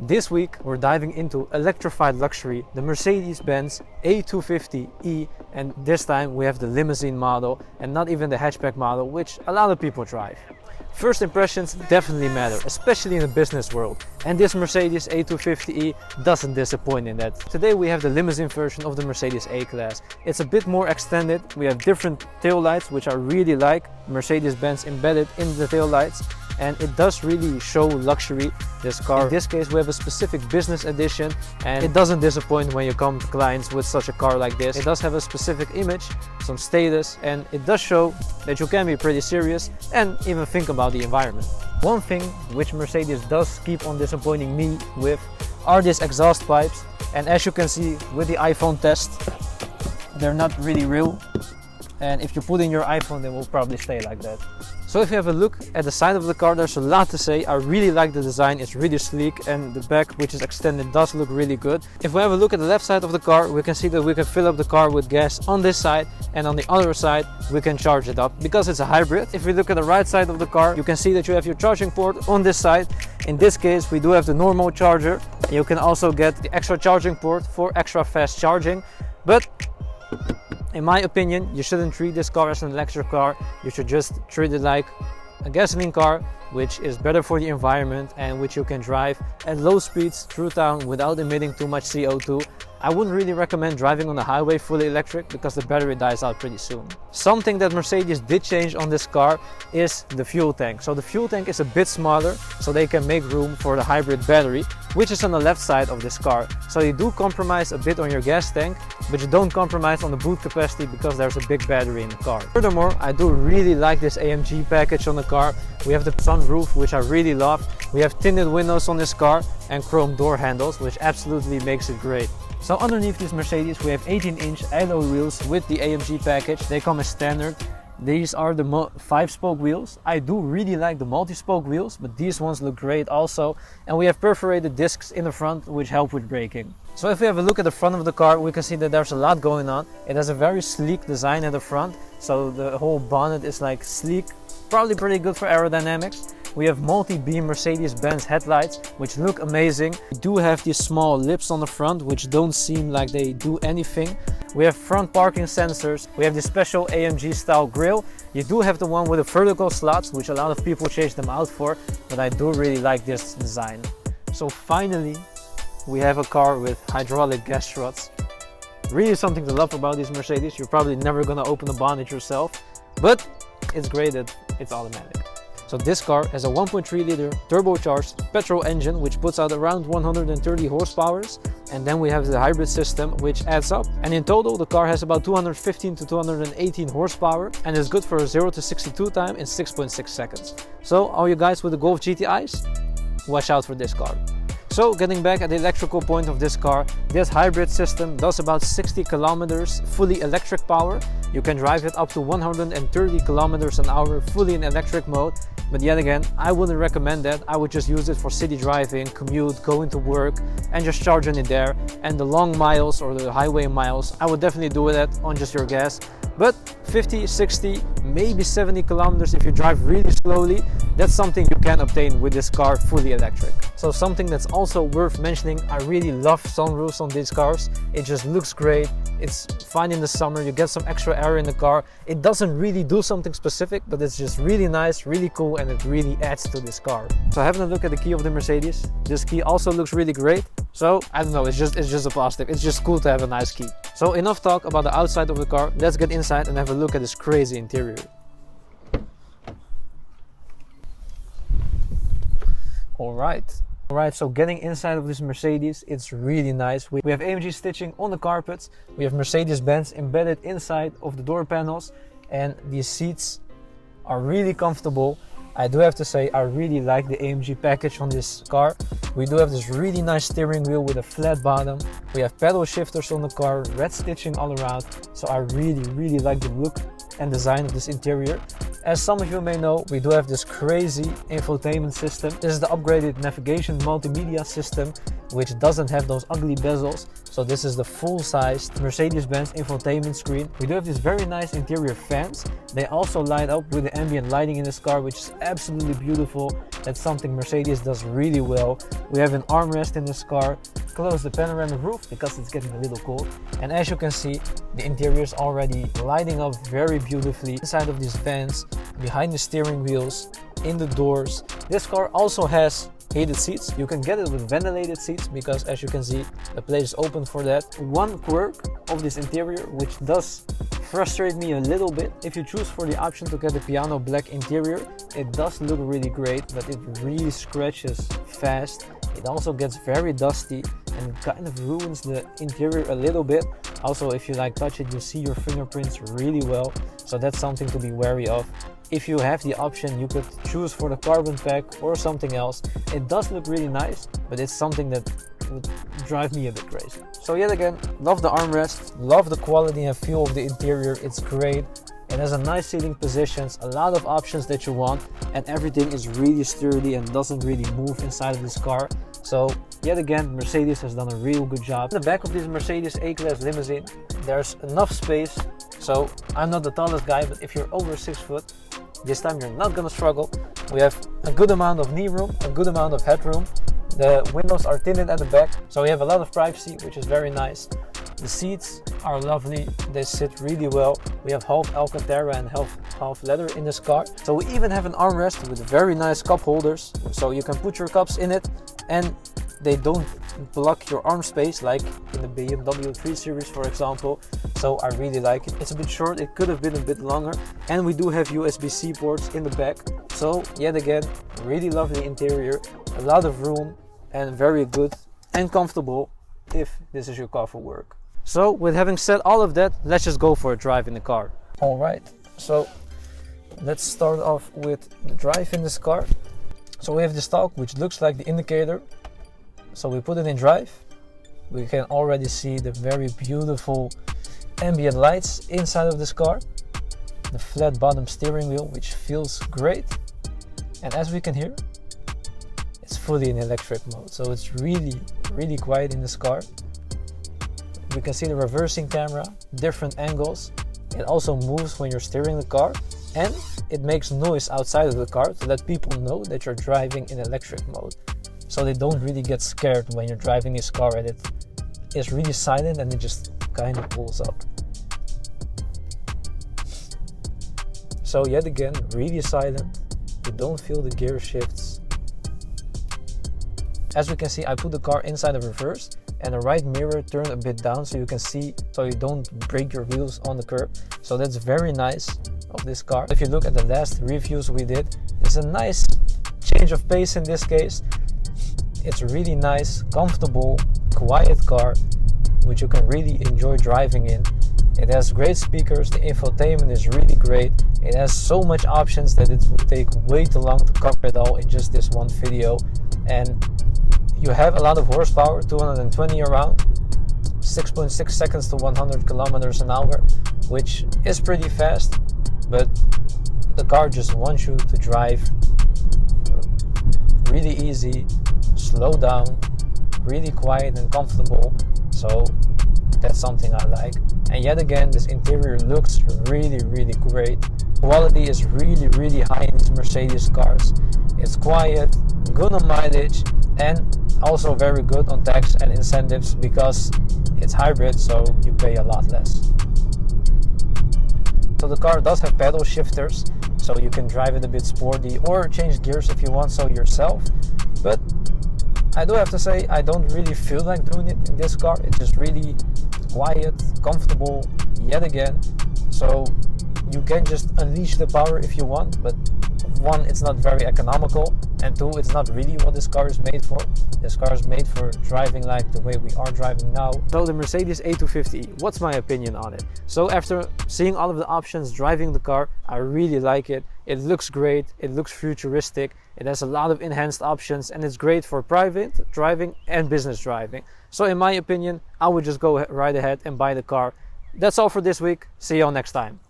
This week we're diving into electrified luxury, the Mercedes-Benz A250e, and this time we have the limousine model and not even the hatchback model, which a lot of people drive. First impressions definitely matter, especially in the business world, and this Mercedes A250e doesn't disappoint in that. Today we have the limousine version of the Mercedes A-Class. It's a bit more extended, we have different taillights, which I really like, Mercedes-Benz embedded in the taillights, and it does really show luxury, this car. In this case we have a specific business edition, and it doesn't disappoint when you come to clients with such a car like this. It does have a specific image, some status, and it does show that you can be pretty serious and even think about the environment. One thing which Mercedes does keep on disappointing me with are these exhaust pipes, and as you can see with the iPhone test, they're not really real, and if you put in your iPhone they will probably stay like that. So if you have a look at the side of the car, there's a lot to say. I really like the design, it's really sleek, and the back, which is extended, does look really good. If we have a look at the left side of the car, we can see that we can fill up the car with gas on this side, and on the other side we can charge it up because it's a hybrid. If we look at the right side of the car, you can see that you have your charging port on this side. In this case we do have the normal charger. You can also get the extra charging port for extra fast charging, but in my opinion, you shouldn't treat this car as an electric car. You should just treat it like a gasoline car, which is better for the environment and which you can drive at low speeds through town without emitting too much CO2. I wouldn't really recommend driving on the highway fully electric because the battery dies out pretty soon. Something that Mercedes did change on this car is the fuel tank. So the fuel tank is a bit smaller, so they can make room for the hybrid battery, which is on the left side of this car. So you do compromise a bit on your gas tank, but you don't compromise on the boot capacity because there's a big battery in the car. Furthermore, I do really like this AMG package on the car. We have the sunroof, which I really love. We have tinted windows on this car and chrome door handles, which absolutely makes it great. So underneath this Mercedes we have 18-inch alloy wheels with the AMG package. They come as standard. These are the 5-spoke wheels. I do really like the multi-spoke wheels, but these ones look great also. And we have perforated discs in the front, which help with braking. So if we have a look at the front of the car, we can see that there's a lot going on. It has a very sleek design at the front, so the whole bonnet is like sleek, probably pretty good for aerodynamics. We have multi-beam Mercedes-Benz headlights, which look amazing. We do have these small lips on the front, which don't seem like they do anything. We have front parking sensors. We have this special AMG style grille. You do have the one with the vertical slots, which a lot of people chase them out for, but I do really like this design. So finally, we have a car with hydraulic gas struts. Really something to love about this Mercedes. You're probably never gonna open the bonnet yourself, but it's great that it's automatic. So this car has a 1.3 liter turbocharged petrol engine, which puts out around 130 horsepower, and then we have the hybrid system, which adds up, and in total the car has about 215 to 218 horsepower and is good for a 0 to 62 time in 6.6 seconds. So all you guys with the Golf GTIs, watch out for this car. So getting back at the electrical point of this car, this hybrid system does about 60 kilometers fully electric power. You can drive it up to 130 kilometers an hour fully in electric mode. But yet again, I wouldn't recommend that. I would just use it for city driving, commute, going to work, and just charging it there. And the long miles or the highway miles, I would definitely do that on just your gas. But 50, 60, maybe 70 kilometers if you drive really slowly, that's something you can obtain with this car fully electric. So something that's also worth mentioning, I really love sunroofs on these cars. It just looks great. It's fine in the summer, you get some extra air in the car. It doesn't really do something specific, but it's just really nice, really cool, and it really adds to this car. So having a look at the key of the Mercedes, this key also looks really great. So I don't know, it's just a plastic. It's just cool to have a nice key. So enough talk about the outside of the car. Let's get inside and have a look at this crazy interior. Alright, so getting inside of this Mercedes, it's really nice. We have AMG stitching on the carpets. We have Mercedes-Benz embedded inside of the door panels, and these seats are really comfortable. I do have to say, I really like the AMG package on this car. We do have this really nice steering wheel with a flat bottom. We have pedal shifters on the car, red stitching all around. So I really like the look and design of this interior. As some of you may know, we do have this crazy infotainment system. This is the upgraded navigation multimedia system. which doesn't have those ugly bezels. So this is the full-sized Mercedes-Benz infotainment screen. We do have these very nice interior fans. They also light up with the ambient lighting in this car, which is absolutely beautiful. That's something Mercedes does really well. We have an armrest in this car. Close the panoramic roof because it's getting a little cold. And as you can see, the interior is already lighting up very beautifully inside of these fans, behind the steering wheels, in the doors. This car also has heated seats. You can get it with ventilated seats because, as you can see, the place is open for that. One quirk of this interior, which does frustrate me a little bit, if you choose for the option to get the piano black interior, it does look really great, but it really scratches fast. It also gets very dusty and it kind of ruins the interior a little bit. Also, if you touch it, you see your fingerprints really well, so that's something to be wary of. If you have the option, you could choose for the carbon pack or something else. It does look really nice, but it's something that would drive me a bit crazy. So yet again, love the armrest, love the quality and feel of the interior. It's great. It has a nice seating positions, a lot of options that you want, and everything is really sturdy and doesn't really move inside of this car. So yet again, Mercedes has done a real good job. In the back of this Mercedes A-Class limousine, there's enough space. So I'm not the tallest guy, but if you're over 6 foot, this time you're not gonna struggle. We have a good amount of knee room, a good amount of headroom. The windows are tinted at the back, so we have a lot of privacy, which is very nice. The seats are lovely, they sit really well. We have half Alcantara and half leather in this car. So we even have an armrest with very nice cup holders, so you can put your cups in it and they don't block your arm space like in the BMW 3 Series, for example. So I really like it. It's a bit short, it could have been a bit longer. And we do have USB-C ports in the back. So yet again, really lovely interior, a lot of room, and very good and comfortable if this is your car for work. So with having said all of that, let's just go for a drive in the car. All right, so let's start off with the drive in this car. So we have the stalk, which looks like the indicator. So we put it in drive. We can already see the very beautiful ambient lights inside of this car. The flat bottom steering wheel, which feels great. And as we can hear, it's fully in electric mode. So it's really, really quiet in this car. We can see the reversing camera, different angles. It also moves when you're steering the car. And it makes noise outside of the car to let people know that you're driving in electric mode. So they don't really get scared when you're driving this car, and it is really silent and it just kind of pulls up. So yet again, really silent. You don't feel the gear shifts. As we can see, I put the car inside of reverse and the right mirror turned a bit down so you can see, so you don't break your wheels on the curb. So that's very nice of this car. If you look at the last reviews we did, it's a nice change of pace in this case. It's a really nice, comfortable, quiet car, which you can really enjoy driving in. It has great speakers, the infotainment is really great. It has so much options that it would take way too long to cover it all in just this one video. And you have a lot of horsepower, 220 around, 6.6 seconds to 100 kilometers an hour, which is pretty fast, but the car just wants you to drive really easy, slow down, really quiet and comfortable. So that's something I like. And yet again, this interior looks really, really great. Quality is really, really high in these Mercedes cars. It's quiet, good on mileage, and also very good on tax and incentives because it's hybrid, so you pay a lot less. So the car does have pedal shifters, so you can drive it a bit sporty or change gears if you want so yourself. But I do have to say, I don't really feel like doing it in this car. It's just really quiet, comfortable, yet again. So you can just unleash the power if you want, but one, it's not very economical, and two, it's not really what this car is made for. This car is made for driving like the way we are driving now. So the Mercedes A250e, what's my opinion on it? So after seeing all of the options driving the car, I really like it. It looks great, it looks futuristic, it has a lot of enhanced options, and it's great for private driving and business driving. So in my opinion, I would just go right ahead and buy the car. That's all for this week. See you all next time.